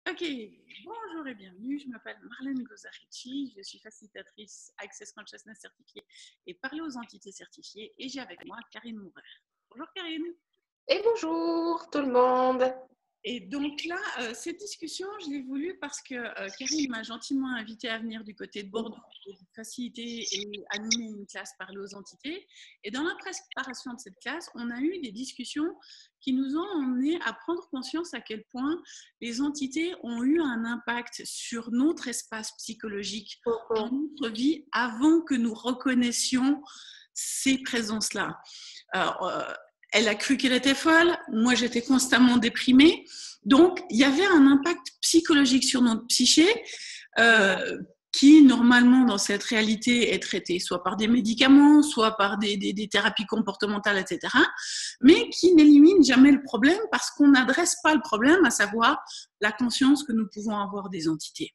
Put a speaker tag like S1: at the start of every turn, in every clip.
S1: Ok, bonjour et bienvenue. Je m'appelle Marlène Gozarici. Je suis facilitatrice Access Consciousness certifiée et parler aux entités certifiées. Et j'ai avec moi Karine Mourer. Bonjour Karine.
S2: Et bonjour tout le monde.
S1: Et donc là, cette discussion, je l'ai voulu parce que Karine m'a gentiment invitée à venir du côté de Bordeaux pour faciliter et animer une classe parler aux entités. Et dans la préparation de cette classe, on a eu des discussions qui nous ont emmenés à prendre conscience à quel point les entités ont eu un impact sur notre espace psychologique dans notre vie avant que nous reconnaissions ces présences-là. Alors, elle a cru qu'elle était folle, moi j'étais constamment déprimée. Donc, il y avait un impact psychologique sur notre psyché qui, normalement, dans cette réalité, est traité soit par des médicaments, soit par des thérapies comportementales, etc., mais qui n'élimine jamais le problème parce qu'on n'adresse pas le problème, à savoir la conscience que nous pouvons avoir des entités.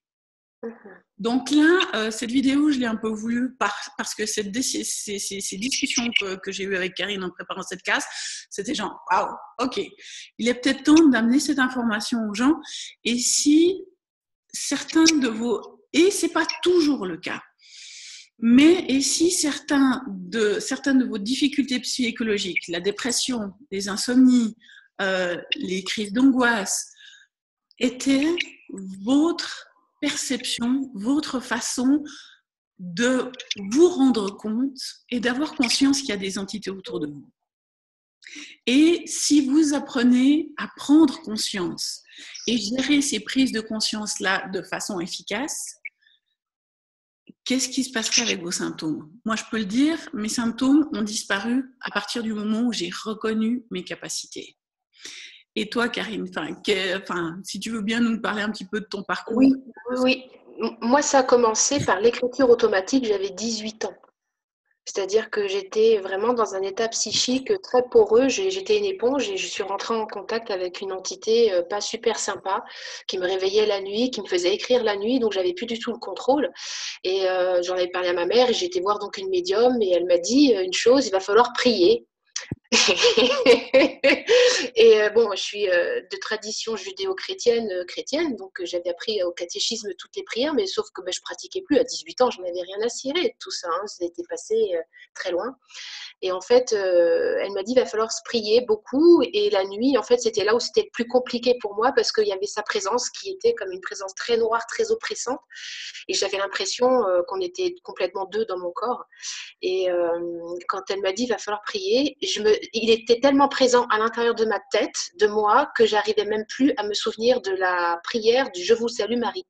S1: Donc là, cette vidéo, je l'ai un peu voulu parce que ces discussions que j'ai eues avec Karine en préparant cette classe, c'était genre, waouh, ok, il est peut-être temps d'amener cette information aux gens. Et si certains de vos, et c'est pas toujours le cas, mais et si certaines de vos difficultés psychologiques, la dépression, les insomnies, les crises d'angoisse, étaient votre perception, votre façon de vous rendre compte et d'avoir conscience qu'il y a des entités autour de vous. Et si vous apprenez à prendre conscience et gérer ces prises de conscience-là de façon efficace, qu'est-ce qui se passerait avec vos symptômes? Moi, je peux le dire, mes symptômes ont disparu à partir du moment où j'ai reconnu mes capacités. Et toi, Karine, si tu veux bien nous parler un petit peu de ton parcours.
S2: Oui, oui. Moi, ça a commencé par l'écriture automatique, j'avais 18 ans. C'est-à-dire que j'étais vraiment dans un état psychique très poreux. J'étais une éponge et je suis rentrée en contact avec une entité pas super sympa qui me réveillait la nuit, qui me faisait écrire la nuit, donc j'avais plus du tout le contrôle. Et j'en avais parlé à ma mère et j'ai été voir donc une médium et elle m'a dit une chose, il va falloir prier. Et bon, je suis de tradition judéo-chrétienne, donc j'avais appris au catéchisme toutes les prières, mais sauf que je pratiquais plus. À 18 ans, je n'avais rien à cirer de tout ça, ça était passé très loin. Et en fait, elle m'a dit, il va falloir se prier beaucoup. Et la nuit, en fait, c'était là où c'était le plus compliqué pour moi parce qu'il y avait sa présence qui était comme une présence très noire, très oppressante. Et j'avais l'impression qu'on était complètement deux dans mon corps. Et quand elle m'a dit, il va falloir prier, il était tellement présent à l'intérieur de ma tête, de moi, que j'arrivais même plus à me souvenir de la prière du « Je vous salue Marie ».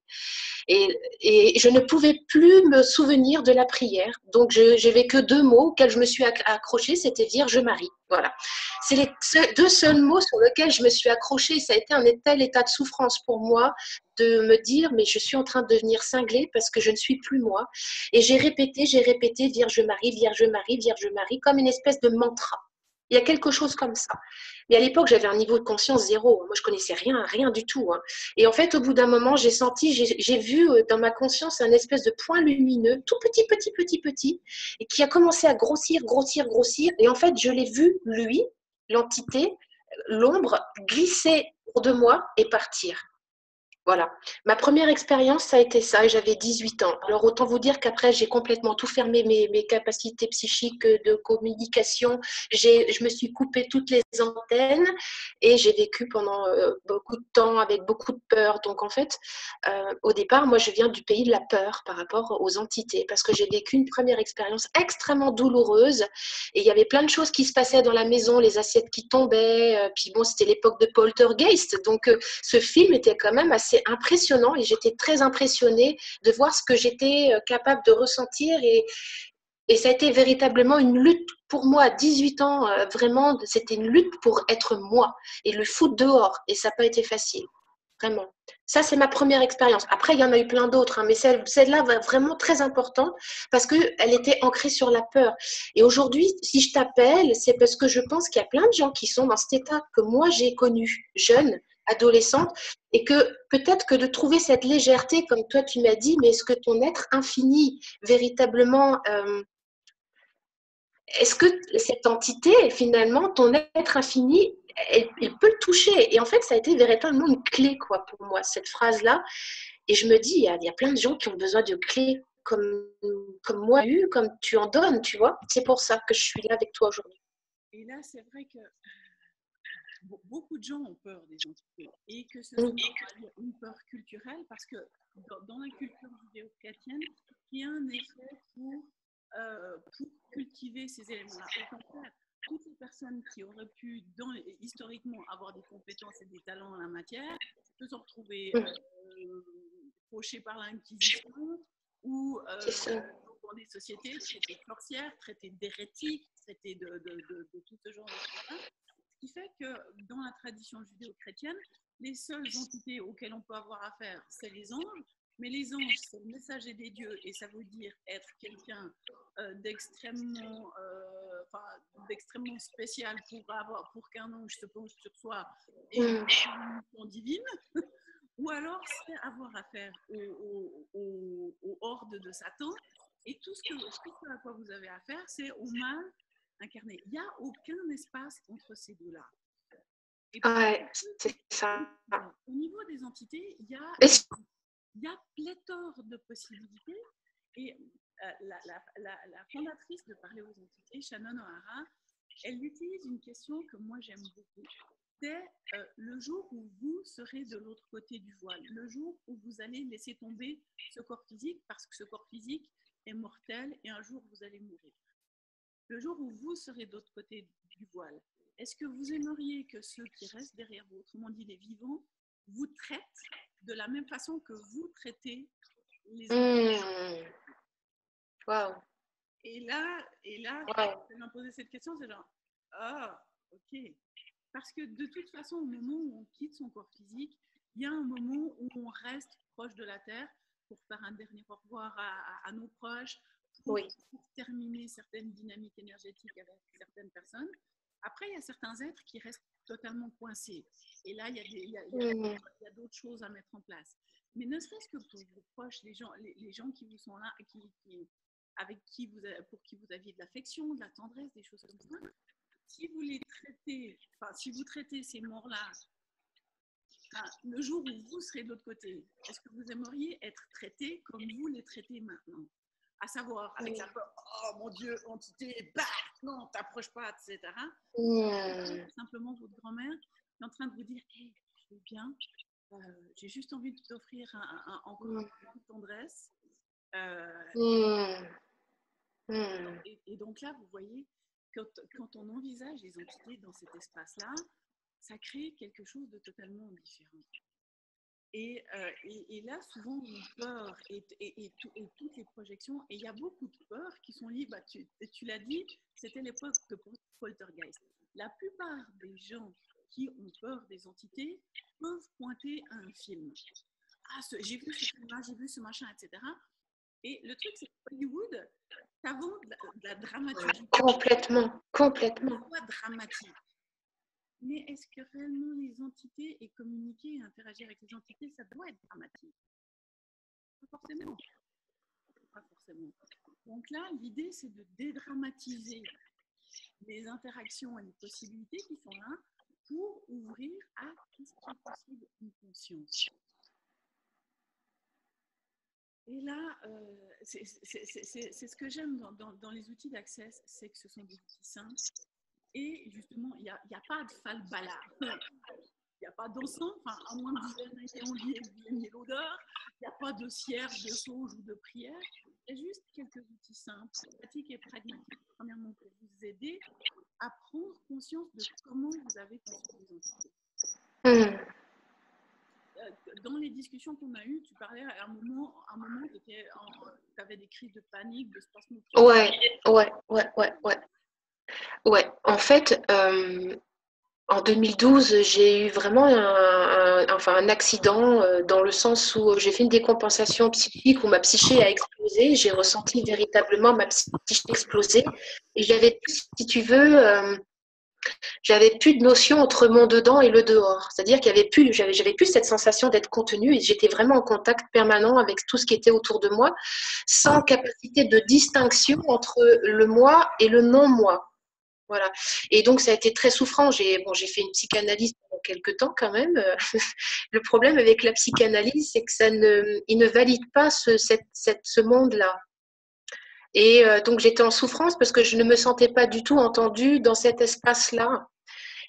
S2: Et je ne pouvais plus me souvenir de la prière. Donc, je n'avais que deux mots auxquels je me suis accrochée, c'était « Vierge Marie ». Voilà. C'est les deux seuls mots sur lesquels je me suis accrochée. Ça a été un tel état de souffrance pour moi de me dire, mais je suis en train de devenir cinglée parce que je ne suis plus moi. Et j'ai répété « Vierge Marie, Vierge Marie, Vierge Marie », comme une espèce de mantra. Il y a quelque chose comme ça. Mais à l'époque, j'avais un niveau de conscience zéro. Moi, je connaissais rien du tout. Et en fait, au bout d'un moment, j'ai vu dans ma conscience un espèce de point lumineux, tout petit, et qui a commencé à grossir. Et en fait, je l'ai vu, lui, l'entité, l'ombre, glisser autour de moi et partir. Voilà. Ma première expérience, ça a été ça, et j'avais 18 ans. Alors, autant vous dire qu'après, j'ai complètement tout fermé, mes capacités psychiques de communication. Je me suis coupé toutes les antennes et j'ai vécu pendant beaucoup de temps avec beaucoup de peur. Donc, en fait, au départ, moi, je viens du pays de la peur par rapport aux entités parce que j'ai vécu une première expérience extrêmement douloureuse et il y avait plein de choses qui se passaient dans la maison, les assiettes qui tombaient. Puis bon, c'était l'époque de Poltergeist. Donc, ce film était quand même assez impressionnant et j'étais très impressionnée de voir ce que j'étais capable de ressentir et ça a été véritablement une lutte pour moi à 18 ans, vraiment, c'était une lutte pour être moi et le foutre dehors et ça n'a pas été facile, vraiment. Ça, c'est ma première expérience. Après, il y en a eu plein d'autres, mais celle-là va vraiment très importante parce qu'elle était ancrée sur la peur. Et aujourd'hui, si je t'appelle, c'est parce que je pense qu'il y a plein de gens qui sont dans cet état que moi, j'ai connu jeune, adolescente, et que peut-être que de trouver cette légèreté, comme toi, tu m'as dit, mais est-ce que ton être infini, véritablement, est-ce que cette entité, finalement, ton être infini, elle peut le toucher. Et en fait, ça a été véritablement une clé, quoi, pour moi, cette phrase-là. Et je me dis, il y a plein de gens qui ont besoin de clés comme moi, comme tu en donnes, tu vois. C'est pour ça que je suis là avec toi aujourd'hui.
S1: Et là, c'est vrai que beaucoup de gens ont peur des entités et que ce soit une peur culturelle parce que dans la culture judéo-chrétienne, rien n'est fait pour cultiver ces éléments-là. Au contraire, toutes les personnes qui auraient pu historiquement avoir des compétences et des talents en la matière se sont retrouvées fauchées par l'Inquisition ou dans des sociétés traitées de sorcières, traitées d'hérétiques, traitées de tout ce genre de choses. Ce qui fait que dans la tradition judéo-chrétienne, les seules entités auxquelles on peut avoir affaire, c'est les anges. Mais les anges, c'est le messager des dieux et ça veut dire être quelqu'un d'extrêmement spécial pour qu'un ange se penche sur soi et une mission divine. Ou alors, c'est avoir affaire aux hordes de Satan. Et tout ce à quoi vous avez affaire, c'est au mal incarné. Il n'y a aucun espace entre ces deux-là.
S2: Ouais, c'est ça.
S1: Au niveau des entités, il y a pléthore de possibilités. Et la fondatrice de Parler aux entités, Shannon O'Hara, elle utilise une question que moi j'aime beaucoup. C'est le jour où vous serez de l'autre côté du voile, le jour où vous allez laisser tomber ce corps physique parce que ce corps physique est mortel et un jour vous allez mourir. Le jour où vous serez de l'autre côté du voile, est-ce que vous aimeriez que ceux qui restent derrière vous, autrement dit les vivants, vous traitent de la même façon que vous traitez les autres?
S2: Wow.
S1: Et là, quand on m'a posé cette question, c'est genre, ah, ok. Parce que de toute façon, au moment où on quitte son corps physique, il y a un moment où on reste proche de la Terre pour faire un dernier au revoir à nos proches, pour terminer certaines dynamiques énergétiques avec certaines personnes. Après, il y a certains êtres qui restent totalement coincés. Et là, il y a d'autres choses à mettre en place. Mais ne serait-ce que pour vos proches, les gens qui vous sont là, pour qui vous aviez de l'affection, de la tendresse, des choses comme ça, si vous traitez ces morts-là, le jour où vous serez de l'autre côté, est-ce que vous aimeriez être traité comme vous les traitez maintenant? À savoir, avec la peur, oh mon Dieu, entité, bah, non, t'approches pas, etc. Simplement votre grand-mère est en train de vous dire, hey, je vais bien, j'ai juste envie de t'offrir encore un peu de tendresse. Et donc là, vous voyez, quand on envisage les entités dans cet espace-là, ça crée quelque chose de totalement différent. Et là, souvent, on a peur et toutes les projections, et il y a beaucoup de peurs qui sont liées, tu l'as dit, c'était l'époque de Poltergeist. La plupart des gens qui ont peur des entités peuvent pointer à un film. Ah, j'ai vu ce film-là, j'ai vu ce machin, etc. Et le truc, c'est que Hollywood, t'avons de la dramaturgie.
S2: Complètement.
S1: Pourquoi dramatique? Mais est-ce que réellement les entités et communiquer et interagir avec les entités, ça doit être dramatique? Pas forcément. Donc là, l'idée, c'est de dédramatiser les interactions et les possibilités qui sont là pour ouvrir à tout ce qui est possible une conscience. Et là, c'est ce que j'aime dans les outils d'Access, c'est que ce sont des outils simples. Et justement, il n'y a pas de falbala. Il n'y a pas d'encens, à moins que vous aimiez l'odeur. Il n'y a pas de cierge, de sauge ou de prière. Il y a juste quelques outils simples, pratiques et pragmatiques. Premièrement, pour vous aider à prendre conscience de comment vous avez construit les entités. Dans les discussions qu'on a eues, tu parlais à un moment tu avais des crises de panique, de spasme.
S2: Ouais, en fait, en 2012, j'ai eu vraiment un accident dans le sens où j'ai fait une décompensation psychique où ma psyché a explosé. J'ai ressenti véritablement ma psyché exploser. Et j'avais plus, si tu veux, j'avais plus de notion entre mon dedans et le dehors. C'est-à-dire j'avais plus cette sensation d'être contenue et j'étais vraiment en contact permanent avec tout ce qui était autour de moi, sans capacité de distinction entre le moi et le non-moi. Voilà. Et donc, ça a été très souffrant. J'ai fait une psychanalyse pendant quelques temps quand même. Le problème avec la psychanalyse, c'est que il ne valide pas ce monde-là. Et donc, j'étais en souffrance parce que je ne me sentais pas du tout entendue dans cet espace-là.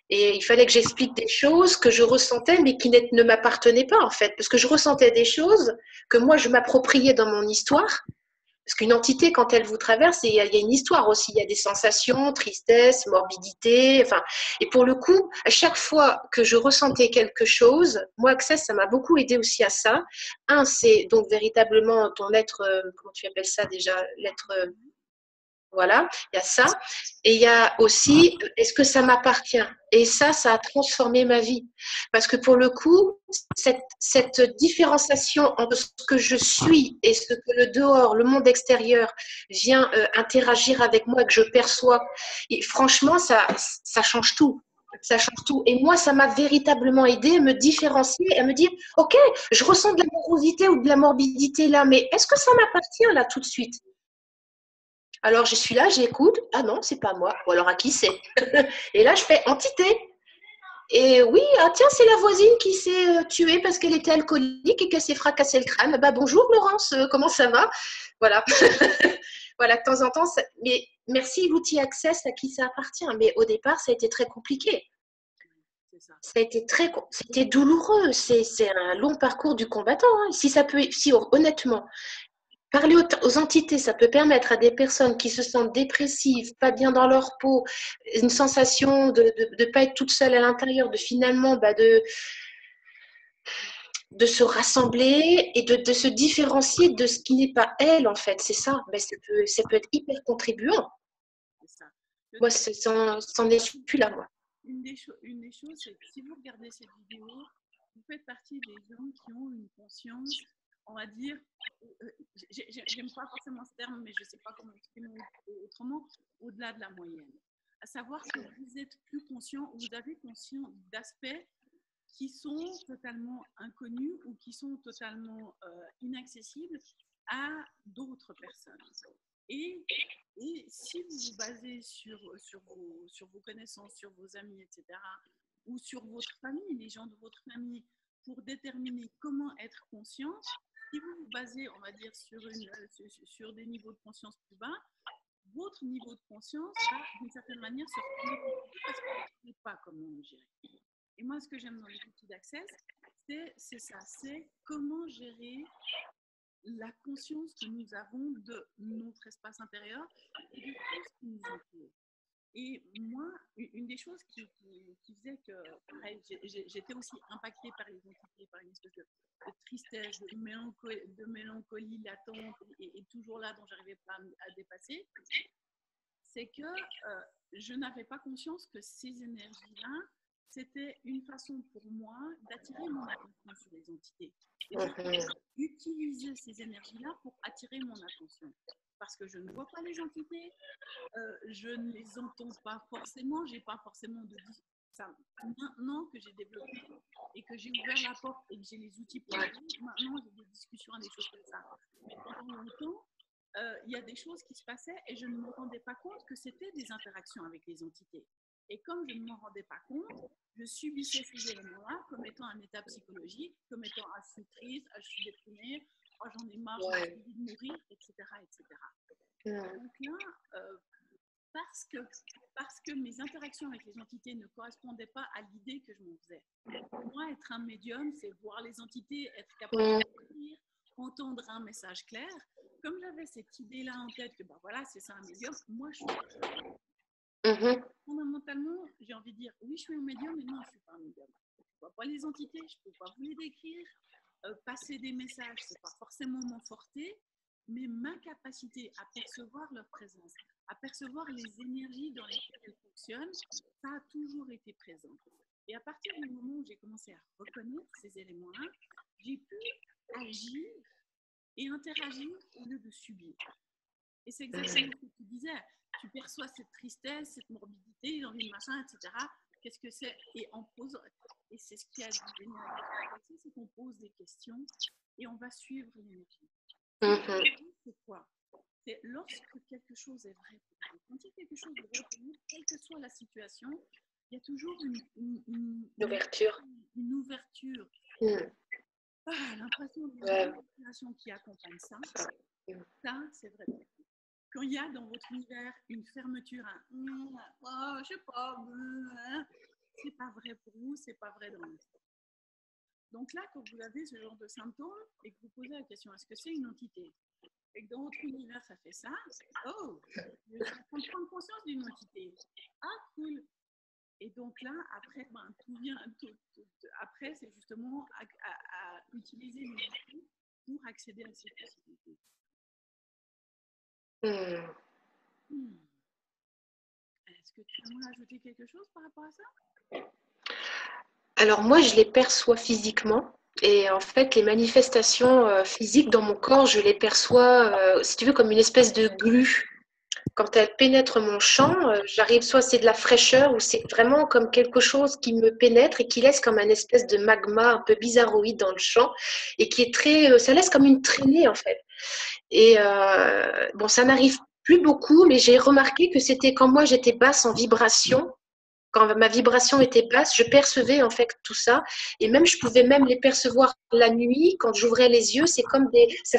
S2: Et il fallait que j'explique des choses que je ressentais, mais qui ne m'appartenaient pas, en fait. Parce que je ressentais des choses que moi, je m'appropriais dans mon histoire. Parce qu'une entité, quand elle vous traverse, il y a une histoire aussi. Il y a des sensations, tristesse, morbidité. Enfin, et pour le coup, à chaque fois que je ressentais quelque chose, moi, Access, ça m'a beaucoup aidé aussi à ça. Un, c'est donc véritablement ton être, comment tu appelles ça déjà? L'être, voilà, il y a ça. Et il y a aussi, est-ce que ça m'appartient? Et ça a transformé ma vie. Parce que pour le coup, cette différenciation entre ce que je suis et ce que le dehors, le monde extérieur vient interagir avec moi, que je perçois, et franchement, ça change tout. Ça change tout. Et moi, ça m'a véritablement aidé à me différencier, à me dire, OK, je ressens de la morosité ou de la morbidité là, mais est-ce que ça m'appartient là tout de suite? Alors, je suis là, j'écoute. Ah non, c'est pas moi. Ou alors, à qui c'est? Et là, je fais entité. Et oui, ah tiens, c'est la voisine qui s'est tuée parce qu'elle était alcoolique et qu'elle s'est fracassé le crâne. Bah bonjour Laurence, comment ça va? Voilà. Voilà, de temps en temps, mais merci l'outil Access à qui ça appartient. Mais au départ, ça a été très compliqué. Ça a été c'était douloureux. C'est un long parcours du combattant. Hein. Si honnêtement, parler aux entités, ça peut permettre à des personnes qui se sentent dépressives, pas bien dans leur peau, une sensation de ne pas être toute seule à l'intérieur, de finalement de se rassembler et de se différencier de ce qui n'est pas elle, en fait. C'est ça. Ben, ça peut être hyper contribuant. Moi, c'en est plus là, moi.
S1: Une des choses, c'est que si vous regardez cette vidéo, vous faites partie des gens qui ont une conscience, on va dire, j'aime pas forcément ce terme, mais je sais pas comment exprimer autrement, au-delà de la moyenne. À savoir que vous êtes plus conscient, vous avez conscience d'aspects qui sont totalement inconnus ou qui sont totalement inaccessibles à d'autres personnes. Et si vous vous basez sur vos connaissances, sur vos amis, etc., ou sur votre famille, les gens de votre famille, pour déterminer comment être conscient, si vous vous basez, on va dire, sur des niveaux de conscience plus bas, votre niveau de conscience va, d'une certaine manière, se retourner parce que vous ne savez pas comment le gérer. Et moi, ce que j'aime dans les outils d'Access, c'est ça, c'est comment gérer la conscience que nous avons de notre espace intérieur et de tout ce qui nous entoure. Et moi, une des choses qui faisait que, pareil, j'étais aussi impactée par les entités, par une espèce de tristesse, de mélancolie latente et toujours là dont je n'arrivais pas à dépasser, c'est que je n'avais pas conscience que ces énergies-là, c'était une façon pour moi d'attirer mon attention sur les entités. Et d'utiliser ces énergies-là pour attirer mon attention. Parce que je ne vois pas les entités, je ne les entends pas forcément, j'ai pas forcément de... Ça, maintenant que j'ai développé et que j'ai ouvert la porte et que j'ai les outils pour le faire, maintenant j'ai des discussions, des choses comme ça. Mais pendant longtemps, il y a des choses qui se passaient et je ne me rendais pas compte que c'était des interactions avec les entités. Et comme je ne m'en rendais pas compte, je subissais ces éléments-là comme étant un état psychologique, comme étant ah, je suis triste, ah, je suis déprimée, oh, j'en ai marre, j'ai envie de mourir, etc. etc. Donc là, parce que mes interactions avec les entités ne correspondaient pas à l'idée que je m'en faisais. Pour moi, être un médium, c'est voir les entités, être capable de lire, entendre un message clair. Comme j'avais cette idée-là en tête que ben voilà, c'est ça un médium, moi je suis fondamentalement, j'ai envie de dire oui, je suis un médium, mais non, je ne suis pas un médium. Je ne vois pas les entités, je ne peux pas vous les décrire. Passer des messages, ce n'est pas forcément mon forté, mais ma capacité à percevoir leur présence, à percevoir les énergies dans lesquelles elles fonctionnent, ça a toujours été présent. Et à partir du moment où j'ai commencé à reconnaître ces éléments-là, j'ai pu agir et interagir au lieu de subir. Et c'est exactement ce que tu disais. Tu perçois cette tristesse, cette morbidité, l'envie de machin, etc. Qu'est-ce que c'est? Et en posant, et c'est ce qui a génial, c'est qu'on pose des questions et on va suivre l'énergie. C'est quoi? C'est lorsque quelque chose est vrai pour vous. Quand il y a quelque chose de vrai pour vous, quelle que soit la situation, il y a toujours une
S2: L'ouverture.
S1: une ouverture. L'impression d'une inspiration qui accompagne ça. Ça, c'est vrai. Quand il y a dans votre univers une fermeture, je sais pas, c'est pas vrai pour vous, c'est pas vrai dans l'instant. Donc là, quand vous avez ce genre de symptômes et que vous posez la question, est-ce que c'est une entité? Et que dans votre univers, ça fait ça, oh, je suis en train de prendre conscience d'une entité. Ah, cool. Et donc là, après, après, c'est justement à utiliser les outils pour accéder à ces possibilités. Est-ce que tu aimerais ajouter quelque chose par rapport à ça?
S2: Alors moi, je les perçois physiquement. Et en fait, les manifestations physiques dans mon corps, je les perçois, si tu veux, comme une espèce de glu. Quand elles pénètrent mon champ, j'arrive, soit c'est de la fraîcheur ou c'est vraiment comme quelque chose qui me pénètre et qui laisse comme un espèce de magma un peu bizarroïde dans le champ et qui est très, ça laisse comme une traînée en fait. Et bon, ça n'arrive plus beaucoup, mais j'ai remarqué que c'était quand moi j'étais basse en vibration, quand ma vibration était basse, je percevais en fait tout ça. Et même, je pouvais même les percevoir la nuit. Quand j'ouvrais les yeux, ça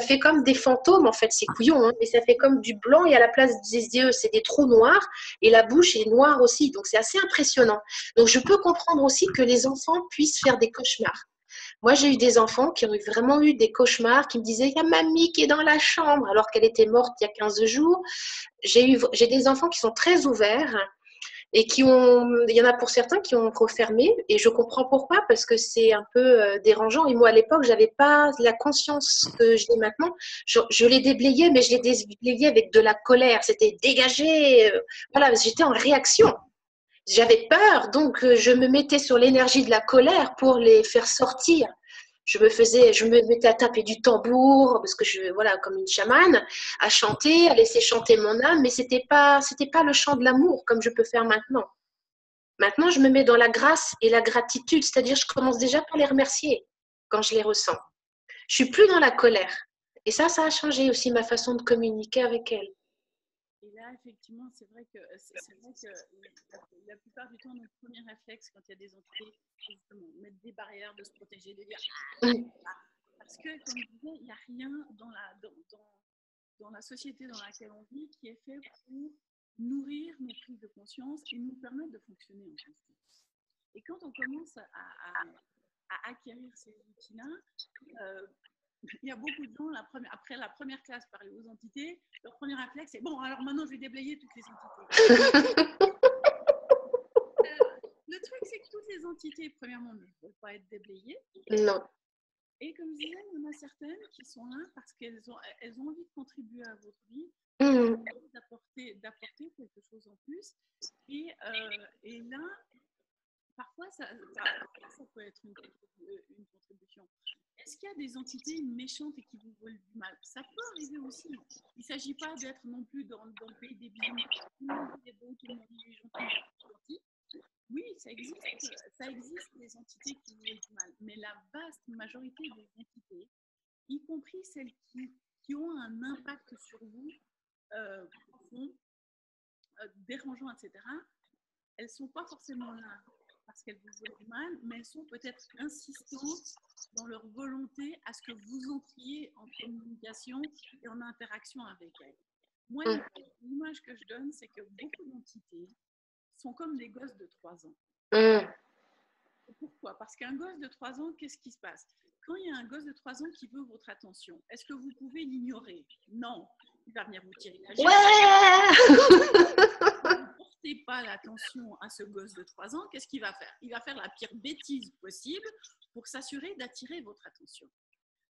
S2: fait comme des fantômes en fait, c'est couillon, hein, mais ça fait comme du blanc et à la place des yeux, c'est des trous noirs et la bouche est noire aussi. Donc, c'est assez impressionnant. Donc, je peux comprendre aussi que les enfants puissent faire des cauchemars. Moi, j'ai eu des enfants qui ont vraiment eu des cauchemars, qui me disaient, il y a mamie qui est dans la chambre, alors qu'elle était morte il y a 15 jours. J'ai des enfants qui sont très ouverts et il y en a pour certains qui ont refermé, et je comprends pourquoi, parce que c'est un peu dérangeant. Et moi, à l'époque, j'avais pas la conscience que j'ai maintenant. Je les déblayais, mais je les déblayais avec de la colère. C'était dégagé. Voilà, j'étais en réaction. J'avais peur, donc je me mettais sur l'énergie de la colère pour les faire sortir. Je me mettais à taper du tambour, parce que voilà, comme une chamane, à chanter, à laisser chanter mon âme, mais c'était pas le chant de l'amour comme je peux faire maintenant. Maintenant, je me mets dans la grâce et la gratitude, c'est-à-dire je commence déjà par les remercier quand je les ressens. Je suis plus dans la colère. Et ça a changé aussi ma façon de communiquer avec elles.
S1: Et là, effectivement, c'est vrai que la plupart du temps, notre premier réflexe quand il y a des entités, c'est justement mettre des barrières, de se protéger, de dire parce que, comme je disais, il n'y a rien dans la société dans laquelle on vit qui est fait pour nourrir nos prises de conscience et nous permettre de fonctionner en conscience. Et quand on commence à acquérir ces outils-là, il y a beaucoup de gens, après la première classe parler aux entités, leur premier réflexe c'est bon, alors maintenant je vais déblayer toutes les entités. Le truc, c'est que toutes les entités, premièrement, ne veulent pas être déblayées.
S2: Non.
S1: Et comme je disais, il y en a certaines qui sont là parce qu'elles ont envie de contribuer à votre vie, d'apporter quelque chose en plus. Et là, parfois, ça peut être une contribution. Est-ce qu'il y a des entités méchantes et qui vous veulent du mal? Ça peut arriver aussi. Il ne s'agit pas d'être non plus dans le pays des bisounours. Tout le monde est beau, tout le monde est gentil. Oui, ça existe des entités qui vous veulent du mal. Mais la vaste majorité des entités, y compris celles qui ont un impact sur vous profond, dérangeant, etc., elles ne sont pas forcément là parce qu'elles vous veulent du mal, mais elles sont peut-être insistantes dans leur volonté à ce que vous entriez en communication et en interaction avec elles. Moi, l'image que je donne, c'est que beaucoup d'entités sont comme des gosses de 3 ans. Pourquoi? Parce qu'un gosse de 3 ans, qu'est-ce qui se passe? Quand il y a un gosse de 3 ans qui veut votre attention, est-ce que vous pouvez l'ignorer? Non. Il va venir vous tirer la ne portez pas l'attention à ce gosse de 3 ans, qu'est-ce qu'il va faire? Il va faire la pire bêtise possible pour s'assurer d'attirer votre attention.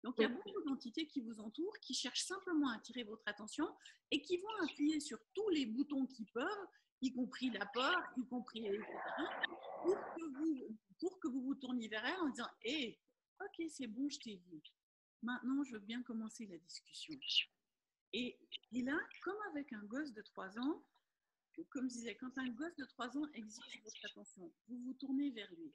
S1: Donc, il y a beaucoup d'entités qui vous entourent, qui cherchent simplement à attirer votre attention et qui vont appuyer sur tous les boutons qu'ils peuvent, y compris la peur, y compris etc., pour que vous vous tourniez vers elles en disant « Hé, ok, c'est bon, je t'ai vu. Maintenant, je veux bien commencer la discussion. » Et là, comme avec un gosse de 3 ans, comme je disais, quand un gosse de 3 ans exige votre attention, vous vous tournez vers lui.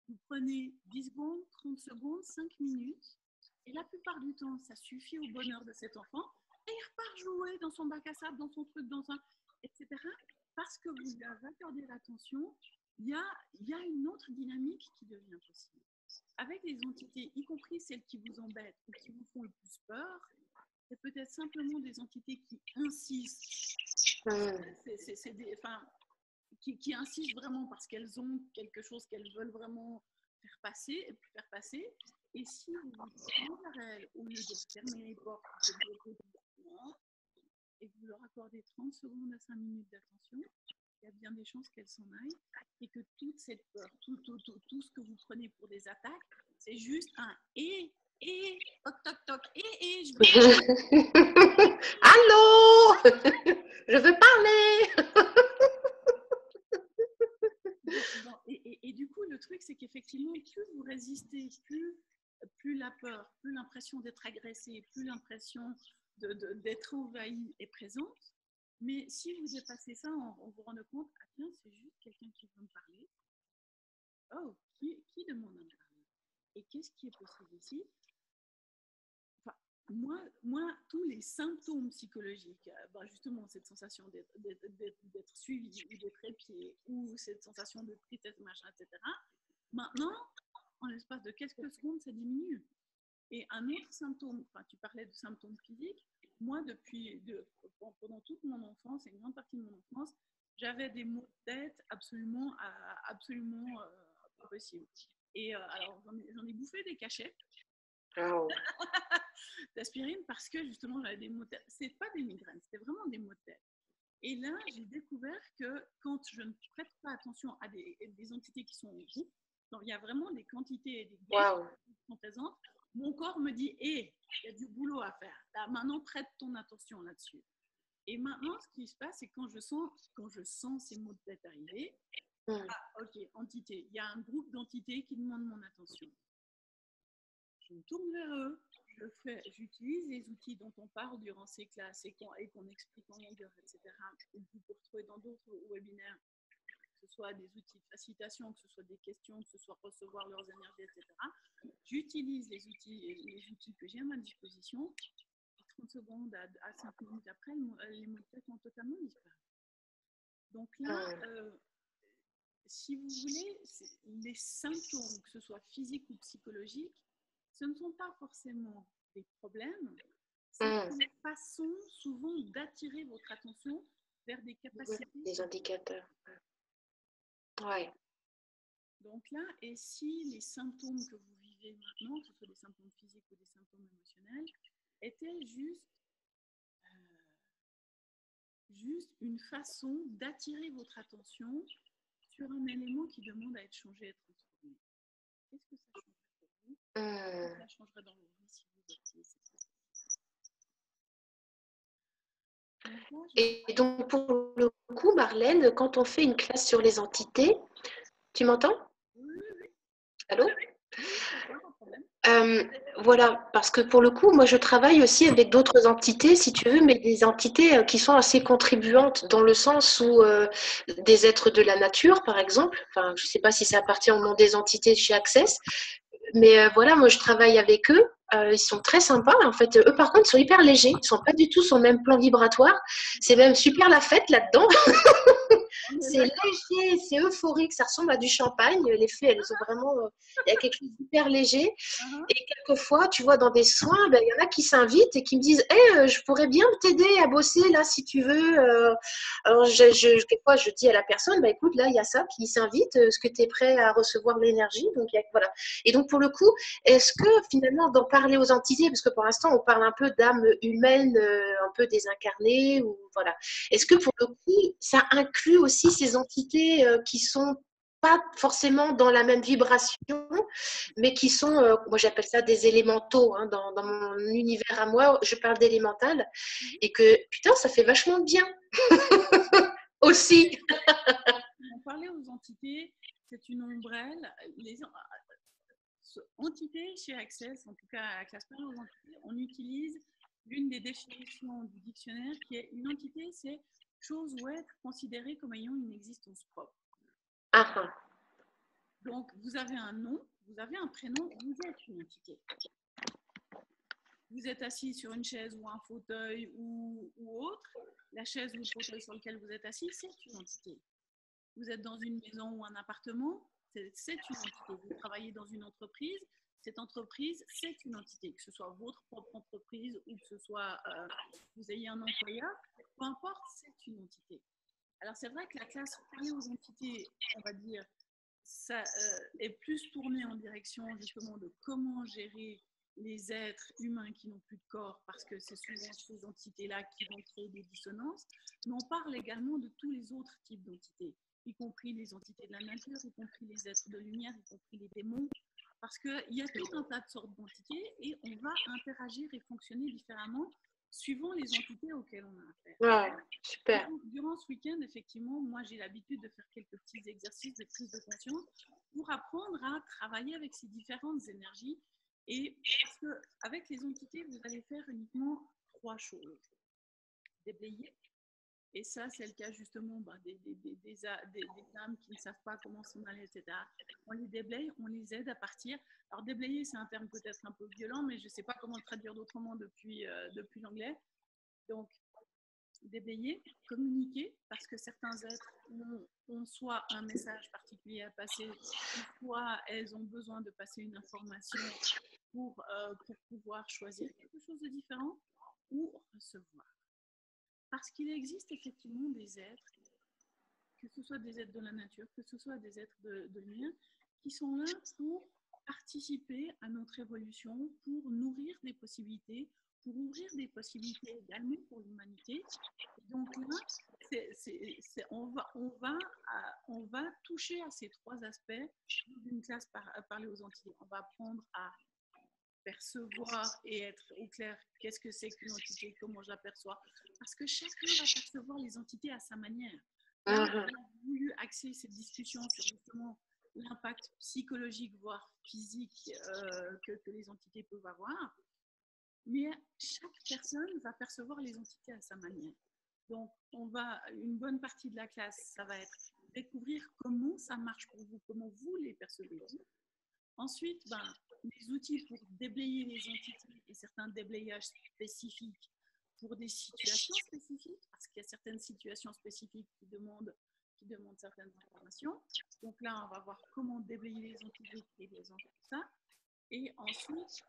S1: Vous prenez 10 secondes, 30 secondes, 5 minutes Et la plupart du temps, ça suffit au bonheur de cet enfant. Et il repart jouer dans son bac à sable, dans son truc, etc. Parce que vous lui avez accordé l'attention, il y a une autre dynamique qui devient possible. Avec les entités, y compris celles qui vous embêtent ou qui vous font le plus peur, c'est peut-être simplement des entités qui insistent. Qui insistent vraiment parce qu'elles ont quelque chose qu'elles veulent vraiment faire passer. Et si vous vous tournez vers elles, au lieu de fermer les portes, et que vous leur accordez 30 secondes à 5 minutes d'attention, il y a bien des chances qu'elles s'en aillent et que toute cette peur, tout ce que vous prenez pour des attaques, c'est juste un toc toc toc, je veux...
S2: Allô, je veux parler.
S1: Et du coup, le truc, c'est qu'effectivement, plus vous résistez, plus la peur, plus l'impression d'être agressé, plus l'impression d'être envahi est présente. Mais si vous dépassez ça, on vous rend compte, ah tiens, c'est juste quelqu'un qui veut me parler. Oh, qui demande à me parler? Et qu'est-ce qui est possible ici? Enfin, moi, tous les symptômes psychologiques, justement, cette sensation d'être suivi ou d'être épié, ou cette sensation de tristesse, machin, etc., maintenant, en l'espace de quelques secondes, ça diminue. Et un autre symptôme, tu parlais de symptômes physiques, moi, pendant toute mon enfance et une grande partie de mon enfance, j'avais des maux de tête absolument pas possibles. Et alors, j'en ai bouffé des cachets d'aspirine parce que justement, j'avais des maux de tête. C'est pas des migraines, c'était vraiment des maux de tête. Et là, j'ai découvert que quand je ne prête pas attention à des entités qui sont en groupe, donc il y a vraiment des quantités et des groupes qui sont présentes, mon corps me dit il y a du boulot à faire. Là, maintenant, prête ton attention là-dessus. Et maintenant, ce qui se passe, c'est quand je sens ces maux de tête arriver, ok, entité, il y a un groupe d'entités qui demandent mon attention. Je me tourne vers eux, j'utilise les outils dont on parle durant ces classes et qu'on explique en longueur, etc. Et vous pouvez retrouver dans d'autres webinaires, que ce soit des outils de facilitation, que ce soit des questions, que ce soit recevoir leurs énergies, etc. J'utilise les outils que j'ai à ma disposition. 30 secondes à 5 minutes après, les maux de tête ont totalement disparu. Donc là, si vous voulez, les symptômes, que ce soit physiques ou psychologiques, ce ne sont pas forcément des problèmes, c'est une façon souvent d'attirer votre attention vers des capacités.
S2: Des indicateurs. Ouais.
S1: Donc là, et si les symptômes que vous vivez maintenant, que ce soit des symptômes physiques ou des symptômes émotionnels, étaient juste une façon d'attirer votre attention sur un élément qui demande à être changé et transformé. Qu'est-ce que ça changerait pour vous? Qu'est-ce que ça changerait dans vos vies si vous étiez cette personne?
S2: Et donc, pour le coup, Marlène, quand on fait une classe sur les entités, tu m'entends?
S1: Oui.
S2: Allô?
S1: Oui, d'accord, pas de problème.
S2: Voilà, parce que pour le coup, moi, je travaille aussi avec d'autres entités, si tu veux, mais des entités qui sont assez contribuantes dans le sens où des êtres de la nature, par exemple, enfin, je ne sais pas si ça appartient au monde des entités chez Access, mais voilà, moi, je travaille avec eux. Ils sont très sympas. En fait, eux, par contre, sont hyper légers. Ils ne sont pas du tout sur le même plan vibratoire. C'est même super la fête là-dedans. C'est léger, c'est euphorique. Ça ressemble à du champagne. Les fées, elles ont vraiment... Il y a quelque chose d'hyper léger. Et quelquefois, tu vois, dans des soins, il y en a qui s'invitent et qui me disent hey, je pourrais bien t'aider à bosser là, si tu veux. Alors, quelquefois, je dis à la personne écoute, là, il y a ça qui s'invite. Est-ce que tu es prêt à recevoir l'énergie? Donc, voilà. Et donc, pour le coup, est-ce que finalement, d'en parler aux entités, parce que pour l'instant, on parle un peu d'âme humaine, un peu désincarnée, ou voilà. Est-ce que pour le coup, ça inclut aussi ces entités qui sont pas forcément dans la même vibration, mais qui sont, moi j'appelle ça des élémentaux, hein, dans mon univers à moi, je parle d'élémental, et que putain, ça fait vachement de bien aussi.
S1: On parlait aux entités, c'est une ombrelle. Les entités chez Access, en tout cas à classe parlée aux entités, on utilise l'une des définitions du dictionnaire qui est une entité, c'est chose ou être considéré comme ayant une existence propre. Donc, vous avez un nom, vous avez un prénom, vous êtes une entité. vous êtes assis sur une chaise ou un fauteuil ou autre, la chaise ou le fauteuil sur lequel vous êtes assis, c'est une entité. Vous êtes dans une maison ou un appartement, c'est une entité. Vous travaillez dans une entreprise, cette entreprise, c'est une entité. Que ce soit votre propre entreprise ou que ce soit vous ayez un employeur, peu importe, c'est une entité. Alors, c'est vrai que la classe parler aux entités, on va dire, ça est plus tournée en direction justement de comment gérer les êtres humains qui n'ont plus de corps, parce que c'est souvent ces entités-là qui vont créer des dissonances, mais on parle également de tous les autres types d'entités, y compris les entités de la nature, y compris les êtres de lumière, y compris les démons, parce qu'il y a tout un tas de sortes d'entités et on va interagir et fonctionner différemment suivant les entités auxquelles on a affaire.
S2: Ouais, super.
S1: Durant ce week-end, effectivement, moi j'ai l'habitude de faire quelques petits exercices de prise de conscience pour apprendre à travailler avec ces différentes énergies. Et parce qu'avec les entités, vous allez faire uniquement 3 choses. Déblayer. Et ça, c'est le cas justement des âmes qui ne savent pas comment s'en aller, etc. On les déblaye, on les aide à partir. Alors déblayer, c'est un terme peut-être un peu violent, mais je ne sais pas comment le traduire d'autrement depuis l'anglais. Donc, déblayer, communiquer, parce que certains êtres ont soit un message particulier à passer, soit elles ont besoin de passer une information pour pouvoir choisir quelque chose de différent ou recevoir. Parce qu'il existe effectivement des êtres, que ce soit des êtres de la nature, que ce soit des êtres de lumière, qui sont là pour participer à notre évolution, pour nourrir des possibilités, pour ouvrir des possibilités également pour l'humanité. Donc là, on va toucher à ces 3 aspects d'une classe parler aux entités. On va apprendre à percevoir et être au clair qu'est-ce que c'est qu'une entité, comment j'aperçois. Parce que chacun va percevoir les entités à sa manière. Là, on a voulu axer cette discussion sur justement l'impact psychologique, voire physique que les entités peuvent avoir. Mais chaque personne va percevoir les entités à sa manière. Donc, une bonne partie de la classe, ça va être découvrir comment ça marche pour vous, comment vous les percevez. Ensuite, les outils pour déblayer les entités et certains déblayages spécifiques pour des situations spécifiques, parce qu'il y a certaines situations spécifiques qui demandent certaines informations. Donc là, on va voir comment déblayer les entités et les tout ça. Et ensuite,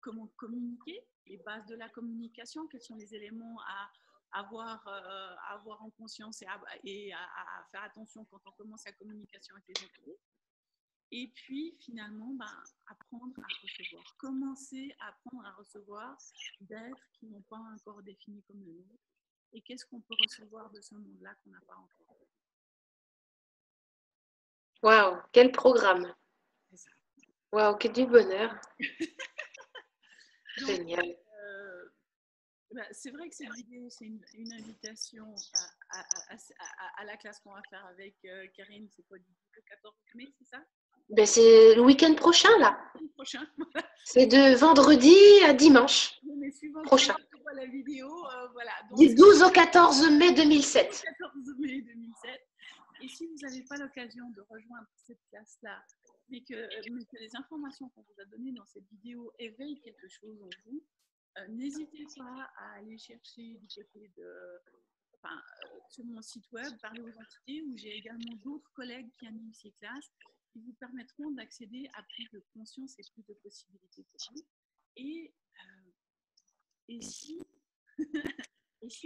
S1: comment communiquer, les bases de la communication, quels sont les éléments à avoir en conscience et à faire attention quand on commence la communication avec les entités. Et puis, finalement, apprendre à recevoir. Commencer à apprendre à recevoir d'êtres qui n'ont pas encore défini comme le nôtre. Et qu'est-ce qu'on peut recevoir de ce monde-là qu'on n'a pas encore.
S2: Waouh, quel programme.
S1: C'est ça.
S2: Waouh, que du bonheur.
S1: Donc,
S2: génial.
S1: C'est vrai que cette vidéo, c'est une invitation à la classe qu'on va faire avec Karine. C'est quoi, du 14 mai, c'est ça?
S2: C'est le week-end prochain, là.
S1: Le prochain, voilà.
S2: C'est de vendredi à dimanche prochain.
S1: La vidéo, voilà. Donc,
S2: du 12 au 14 mai 2007.
S1: 14 mai 2007. Et si vous n'avez pas l'occasion de rejoindre cette classe-là, mais que les informations qu'on vous a données dans cette vidéo éveillent quelque chose en vous, n'hésitez pas à aller chercher du côté sur mon site web, Parler aux entités, où j'ai également d'autres collègues qui animent ces classes, qui vous permettront d'accéder à plus de conscience et plus de possibilités pour vous. Et si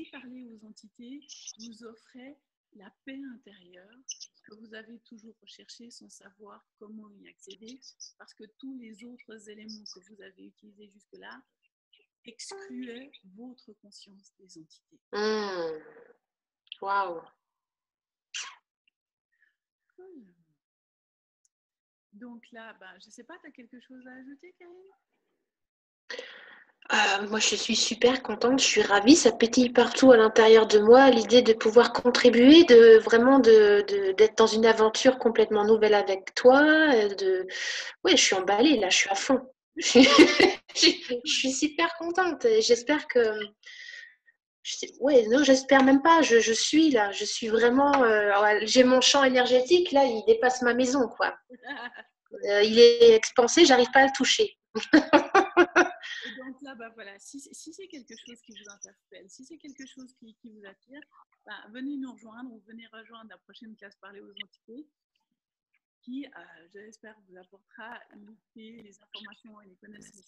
S1: Parler aux entités vous offrait la paix intérieure que vous avez toujours recherché sans savoir comment y accéder, parce que tous les autres éléments que vous avez utilisés jusque-là excluaient votre conscience des entités.
S2: Waouh.
S1: Donc là, je ne sais pas, tu as quelque chose à ajouter, Karine?
S2: Moi, je suis super contente, je suis ravie, ça pétille partout à l'intérieur de moi, l'idée de pouvoir contribuer, d'être dans une aventure complètement nouvelle avec toi. Oui, je suis emballée, là, je suis à fond. Je suis super contente et j'espère que... j'espère même pas, je suis là, je suis vraiment... j'ai mon champ énergétique, là, il dépasse ma maison, quoi. Il est expansé, j'arrive pas à le toucher.
S1: Et donc Donc là, bah, voilà, si c'est quelque chose qui vous interpelle, si c'est quelque chose qui vous attire, bah, venez nous rejoindre ou venez rejoindre la prochaine classe Parler aux entités qui, je l'espère, vous apportera les informations et les connaissances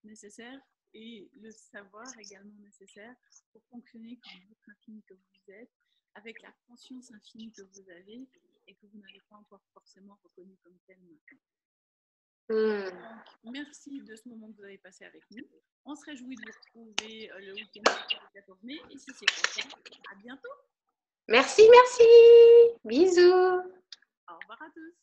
S1: nécessaires et le savoir également nécessaire pour fonctionner comme votre infini que vous êtes, avec la conscience infinie que vous avez et que vous n'avez pas encore forcément reconnu comme tel maintenant. Donc, merci de ce moment que vous avez passé avec nous. On se réjouit de vous retrouver le week-end du 14 mai. Et si c'est pas ça, à bientôt.
S2: Merci, merci. Bisous.
S1: Au revoir à tous.